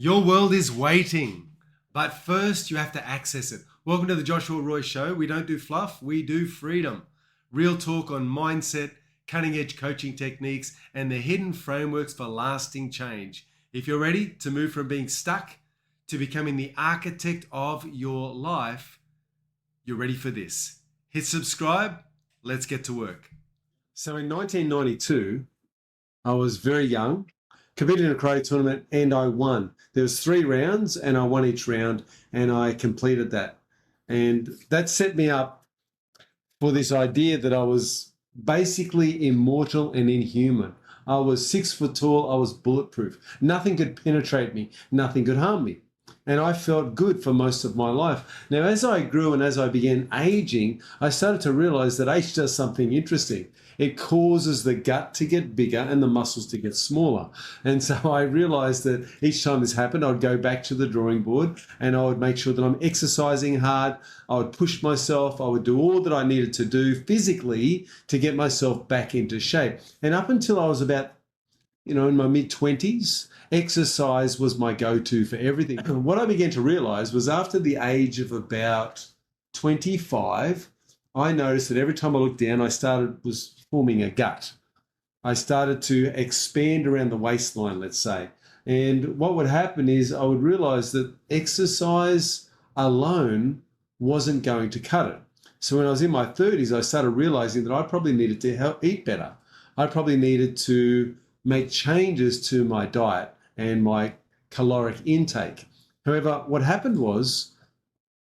Your world is waiting, but first you have to access it. Welcome to the Joshua Roy Show. We don't do fluff, we do freedom. Real talk on mindset, cutting edge coaching techniques, and the hidden frameworks for lasting change. If you're ready to move from being stuck to becoming the architect of your life, you're ready for this. Hit subscribe. Let's get to work. So in 1992, I was very young, competed in a karate tournament, and I won. There was 3 rounds, and I won each round, and I completed that. And that set me up for this idea that I was basically immortal and inhuman. I was 6 foot tall. I was bulletproof. Nothing could penetrate me. Nothing could harm me. And I felt good for most of my life. Now, as I grew and as I began aging, I started to realize that age does something interesting. It causes the gut to get bigger and the muscles to get smaller. And so I realized that each time this happened, I would go back to the drawing board and I would make sure that I'm exercising hard. I would push myself. I would do all that I needed to do physically to get myself back into shape. And up until I was about in my mid-20s, exercise was my go-to for everything. What I began to realize was after the age of about 25, I noticed that every time I looked down, was forming a gut. I started to expand around the waistline, let's say. And what would happen is I would realize that exercise alone wasn't going to cut it. So when I was in my 30s, I started realizing that I probably needed to eat better. I probably needed to make changes to my diet and my caloric intake. However, what happened was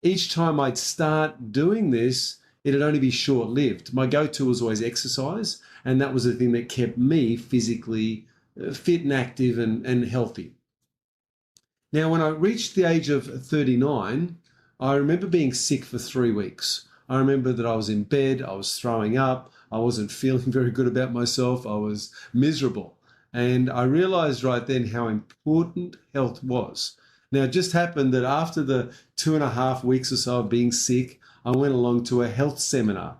each time I'd start doing this, it'd only be short-lived. My go-to was always exercise, and that was the thing that kept me physically fit and active and healthy. Now, when I reached the age of 39, I remember being sick for 3 weeks. I remember that I was in bed, I was throwing up, I wasn't feeling very good about myself, I was miserable. And I realized right then how important health was. Now, it just happened that after the 2.5 weeks or so of being sick, I went along to a health seminar.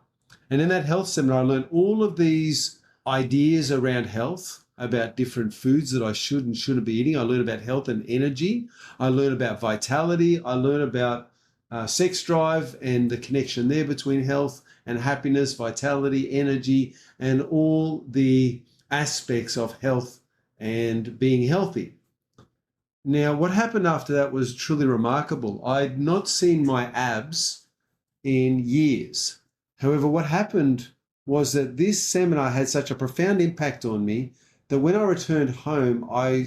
And in that health seminar, I learned all of these ideas around health, about different foods that I should and shouldn't be eating. I learned about health and energy. I learned about vitality. I learned about sex drive and the connection there between health and happiness, vitality, energy, and all the aspects of health and being healthy. Now, what happened after that was truly remarkable. I'd not seen my abs in years. However, what happened was that this seminar had such a profound impact on me that when I returned home, I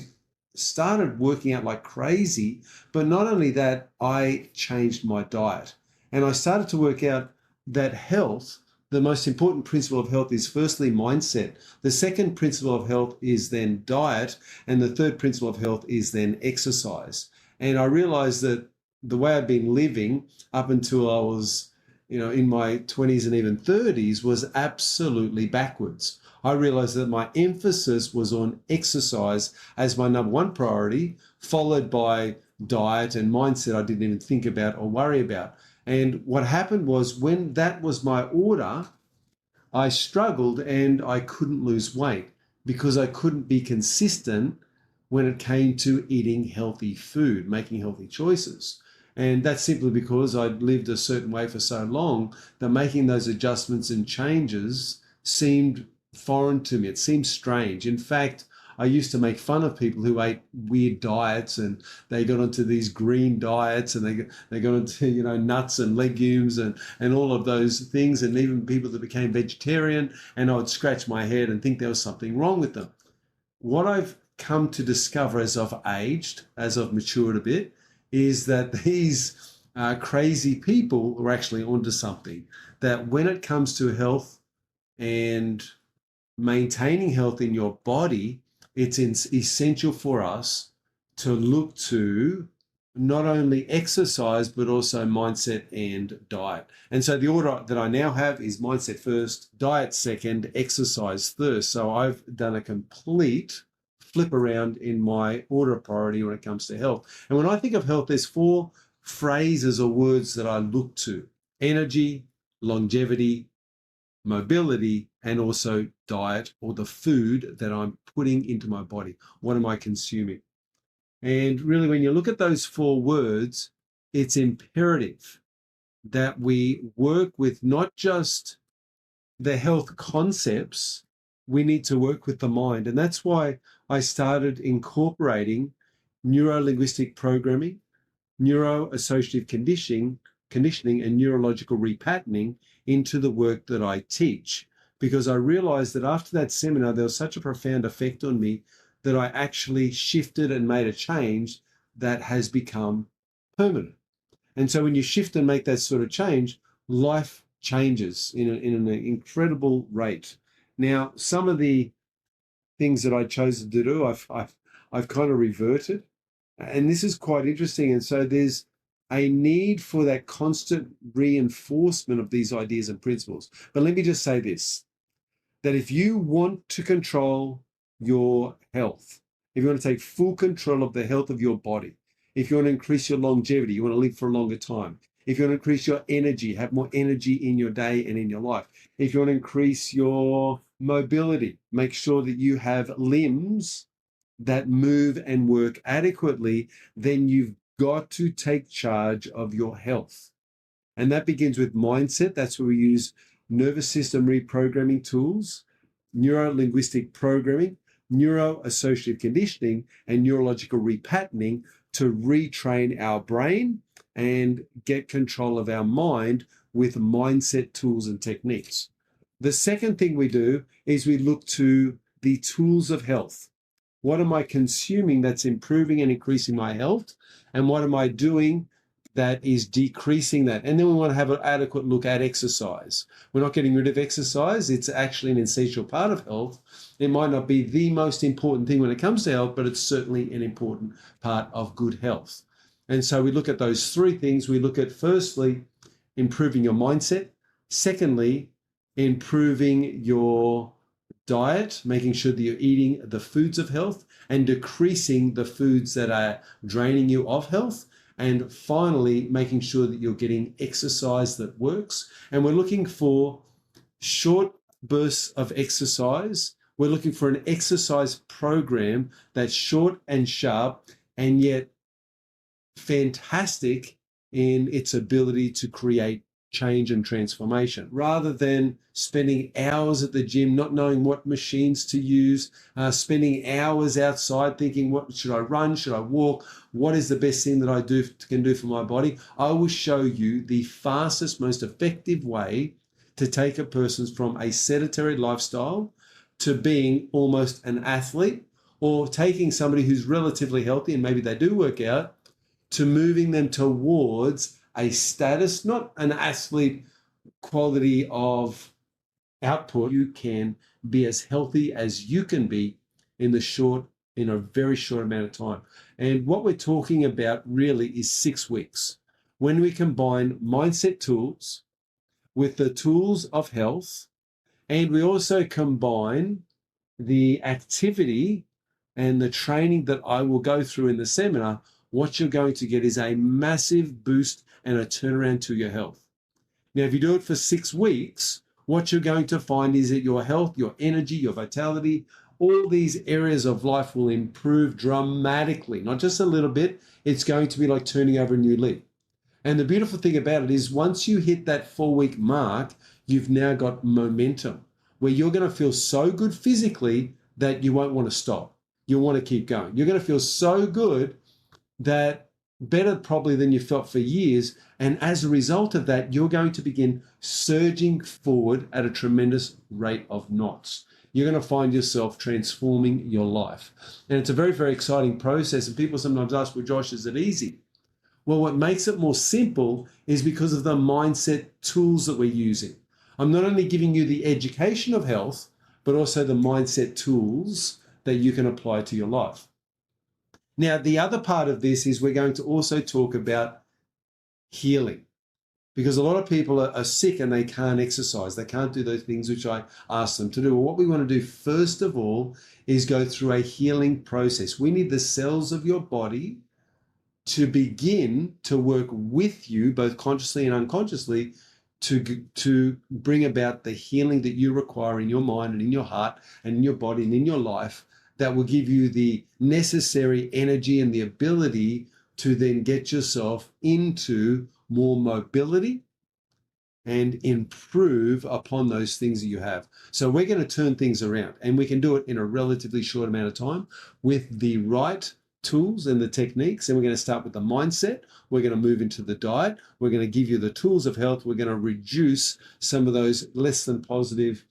started working out like crazy. But not only that, I changed my diet. And I started to work out that health, the most important principle of health is firstly mindset. The second principle of health is then diet. And the third principle of health is then exercise. And I realized that the way I'd been living up until I was in my 20s and even 30s was absolutely backwards. I realized that my emphasis was on exercise as my number one priority, followed by diet and mindset I didn't even think about or worry about. And what happened was when that was my order, I struggled and I couldn't lose weight because I couldn't be consistent when it came to eating healthy food, making healthy choices. And that's simply because I'd lived a certain way for so long that making those adjustments and changes seemed foreign to me. It seemed strange. In fact, I used to make fun of people who ate weird diets and they got onto these green diets and they got into nuts and legumes and all of those things, and even people that became vegetarian, and I would scratch my head and think there was something wrong with them. What I've come to discover as I've aged, as I've matured a bit, is that these crazy people are actually onto something. That when it comes to health and maintaining health in your body, it's essential for us to look to not only exercise, but also mindset and diet. And so the order that I now have is mindset first, diet second, exercise third. So I've done a complete flip around in my order of priority when it comes to health. And when I think of health, there's 4 phrases or words that I look to: energy, longevity, mobility, and also diet, or the food that I'm putting into my body. What am I consuming? And really, when you look at those 4 words, it's imperative that we work with not just the health concepts, we need to work with the mind. And that's why I started incorporating neuro-linguistic programming, neuro-associative conditioning, and neurological repatterning into the work that I teach. Because I realized that after that seminar, there was such a profound effect on me that I actually shifted and made a change that has become permanent. And so when you shift and make that sort of change, life changes in an incredible rate. Now, some of the things that I chose to do, I've kind of reverted. And this is quite interesting. And so there's a need for that constant reinforcement of these ideas and principles. But let me just say this, that if you want to control your health, if you want to take full control of the health of your body, if you want to increase your longevity, you want to live for a longer time, if you want to increase your energy, have more energy in your day and in your life, if you want to increase your mobility, make sure that you have limbs that move and work adequately, then you've got to take charge of your health. And that begins with mindset. That's where we use nervous system reprogramming tools, neuro linguistic programming, neuro associative conditioning, and neurological repatterning to retrain our brain and get control of our mind with mindset tools and techniques. The second thing we do is we look to the tools of health. What am I consuming that's improving and increasing my health? And what am I doing that is decreasing that? And then we want to have an adequate look at exercise. We're not getting rid of exercise. It's actually an essential part of health. It might not be the most important thing when it comes to health, but it's certainly an important part of good health. And so we look at those 3 things. We look at, firstly, improving your mindset. Secondly, improving your diet, making sure that you're eating the foods of health and decreasing the foods that are draining you of health. And finally, making sure that you're getting exercise that works. And we're looking for short bursts of exercise. We're looking for an exercise program that's short and sharp and yet fantastic in its ability to create change and transformation, rather than spending hours at the gym not knowing what machines to use, spending hours outside thinking, what should I run, should I walk, what is the best thing that I can do for my body. I will show you the fastest, most effective way to take a person from a sedentary lifestyle to being almost an athlete, or taking somebody who's relatively healthy and maybe they do work out, to moving them towards a status, not an athlete quality of output. You can be as healthy as you can be in a very short amount of time. And what we're talking about really is 6 weeks. When we combine mindset tools with the tools of health, and we also combine the activity and the training that I will go through in the seminar, what you're going to get is a massive boost and a turnaround to your health. Now, if you do it for 6 weeks, what you're going to find is that your health, your energy, your vitality, all these areas of life will improve dramatically, not just a little bit. It's going to be like turning over a new leaf. And the beautiful thing about it is once you hit that 4-week mark, you've now got momentum where you're going to feel so good physically that you won't want to stop. You'll want to keep going. You're going to feel so good that better probably than you felt for years. And as a result of that, you're going to begin surging forward at a tremendous rate of knots. You're going to find yourself transforming your life. And it's a very, very exciting process. And people sometimes ask, well, Josh, is it easy? Well, what makes it more simple is because of the mindset tools that we're using. I'm not only giving you the education of health, but also the mindset tools that you can apply to your life. Now, the other part of this is we're going to also talk about healing, because a lot of people are sick and they can't exercise. They can't do those things which I asked them to do. Well, what we want to do first of all is go through a healing process. We need the cells of your body to begin to work with you, both consciously and unconsciously, to bring about the healing that you require in your mind and in your heart and in your body and in your life that will give you the necessary energy and the ability to then get yourself into more mobility and improve upon those things that you have. So we're going to turn things around, and we can do it in a relatively short amount of time with the right tools and the techniques. And we're going to start with the mindset. We're going to move into the diet. We're going to give you the tools of health. We're going to reduce some of those less than positive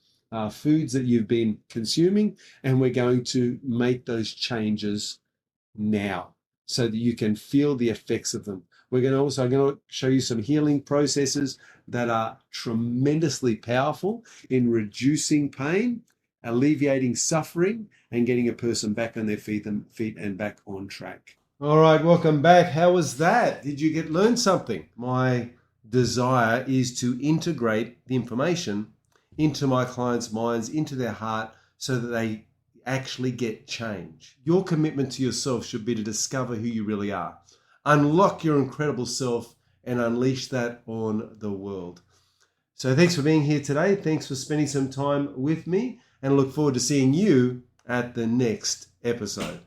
foods that you've been consuming, and we're going to make those changes now so that you can feel the effects of them. I'm going to show you some healing processes that are tremendously powerful in reducing pain, alleviating suffering, and getting a person back on their feet and back on track. All right, welcome back. How was that? Did you learn something? My desire is to integrate the information into my clients' minds, into their heart, so that they actually get change. Your commitment to yourself should be to discover who you really are. Unlock your incredible self and unleash that on the world. So thanks for being here today. Thanks for spending some time with me, and look forward to seeing you at the next episode.